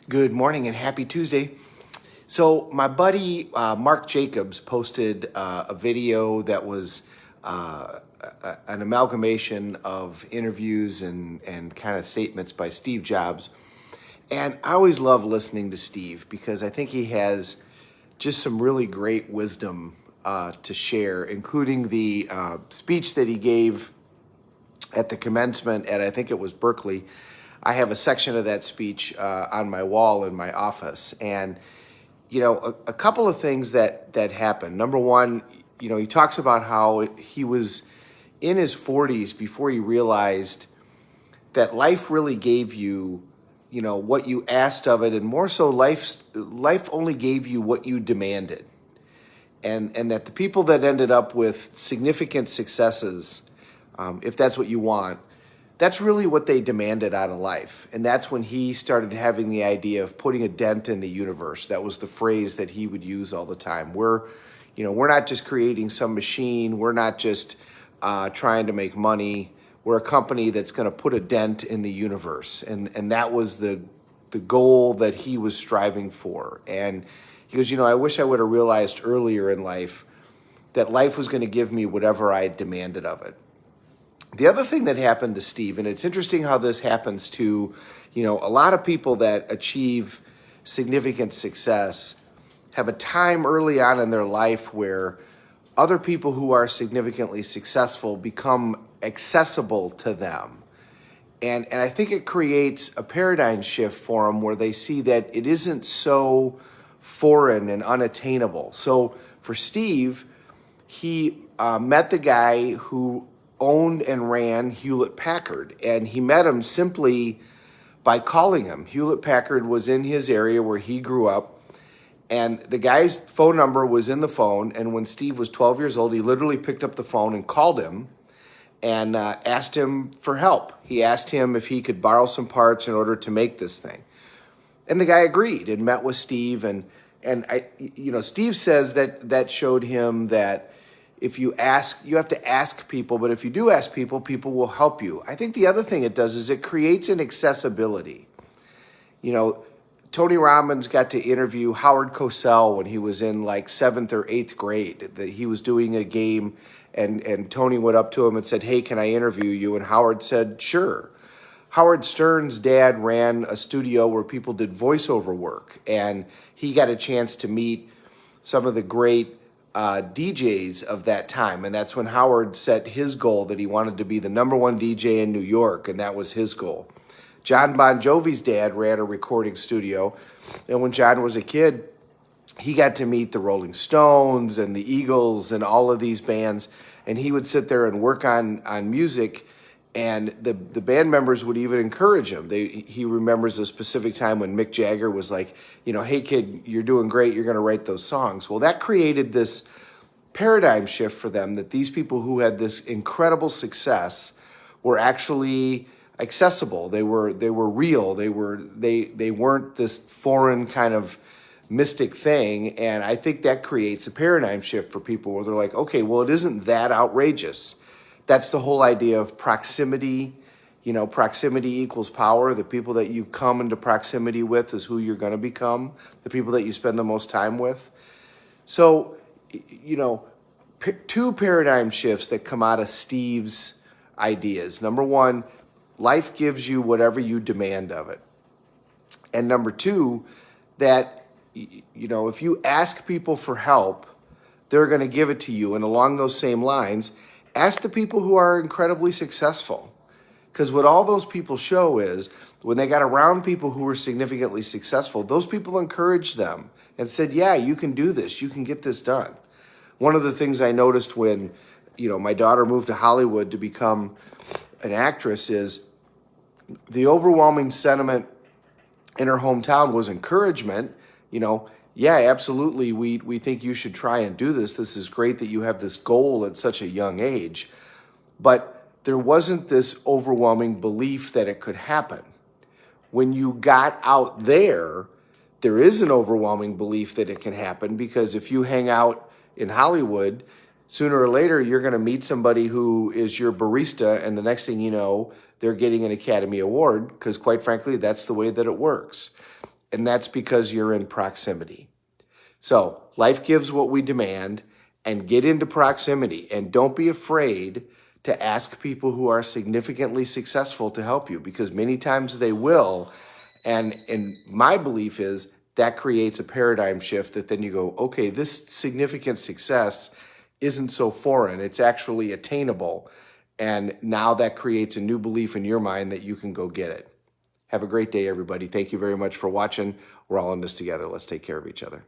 Good morning and happy Tuesday. So, my buddy Mark Jacobs posted a video that was an amalgamation of interviews and kind of statements by Steve Jobs. And I always love listening to Steve because I think he has just some really great wisdom to share, including the speech that he gave at the commencement at, I think it was Berkeley. I have a section of that speech on my wall in my office. And, a couple of things that happened. Number one, he talks about how he was in his 40s before he realized that life really gave you, what you asked of it. And more so, life only gave you what you demanded. And that the people that ended up with significant successes, if that's what you want, that's really what they demanded out of life. And that's when he started having the idea of putting a dent in the universe. That was the phrase that he would use all the time. We're not just creating some machine. We're not just trying to make money. We're a company that's going to put a dent in the universe. And that was the goal that he was striving for. And he goes, I wish I would have realized earlier in life that life was going to give me whatever I demanded of it. The other thing that happened to Steve, and it's interesting how this happens to, a lot of people that achieve significant success have a time early on in their life where other people who are significantly successful become accessible to them. And I think it creates a paradigm shift for them where they see that it isn't so foreign and unattainable. So for Steve, he met the guy who owned and ran Hewlett Packard, and he met him simply by calling him. Hewlett Packard was in his area where he grew up, and the guy's phone number was in the phone, and when Steve was 12 years old, he literally picked up the phone and called him and asked him for help. He asked him if he could borrow some parts in order to make this thing. And the guy agreed and met with Steve, and Steve says that showed him that if you ask, you have to ask people, but if you do ask people, people will help you. I think the other thing it does is it creates an accessibility. Tony Robbins got to interview Howard Cosell when he was in like 7th or 8th grade. That he was doing a game, and Tony went up to him and said, "Hey, can I interview you?" And Howard said, "Sure." Howard Stern's dad ran a studio where people did voiceover work, and he got a chance to meet some of the great DJs of that time. And that's when Howard set his goal that he wanted to be the number one DJ in New York, and that was his goal. John Bon Jovi's dad ran a recording studio, and when John was a kid, he got to meet the Rolling Stones and the Eagles and all of these bands, and he would sit there and work on music, and the band members would even encourage him. He remembers a specific time when Mick Jagger was like, "Hey kid, you're doing great, you're going to write those songs." Well, that created this paradigm shift for them, that these people who had this incredible success were actually accessible. They were real. They weren't this foreign kind of mystic thing. And I think that creates a paradigm shift for people where they're like, okay, well, it isn't that outrageous. That's the whole idea of proximity. Proximity equals power. The people that you come into proximity with is who you're going to become, the people that you spend the most time with. So, two paradigm shifts that come out of Steve's ideas. Number one, life gives you whatever you demand of it. And number two, that, if you ask people for help, they're going to give it to you. And along those same lines, ask the people who are incredibly successful. Because what all those people show is when they got around people who were significantly successful, those people encouraged them and said, yeah, you can do this. You can get this done. One of the things I noticed when, my daughter moved to Hollywood to become an actress is the overwhelming sentiment in her hometown was encouragement. Yeah, absolutely. We think you should try and do this. This is great that you have this goal at such a young age. But there wasn't this overwhelming belief that it could happen. When you got out there is an overwhelming belief that it can happen, because if you hang out in Hollywood, sooner or later you're going to meet somebody who is your barista, and the next thing you know, they're getting an Academy Award, because quite frankly, that's the way that it works. and that's because you're in proximity. So life gives what we demand, and get into proximity, and don't be afraid to ask people who are significantly successful to help you, because many times they will. And my belief is that creates a paradigm shift that then you go, okay, this significant success isn't so foreign. It's actually attainable. And now that creates a new belief in your mind that you can go get it. Have a great day, everybody. Thank you very much for watching. We're all in this together. Let's take care of each other.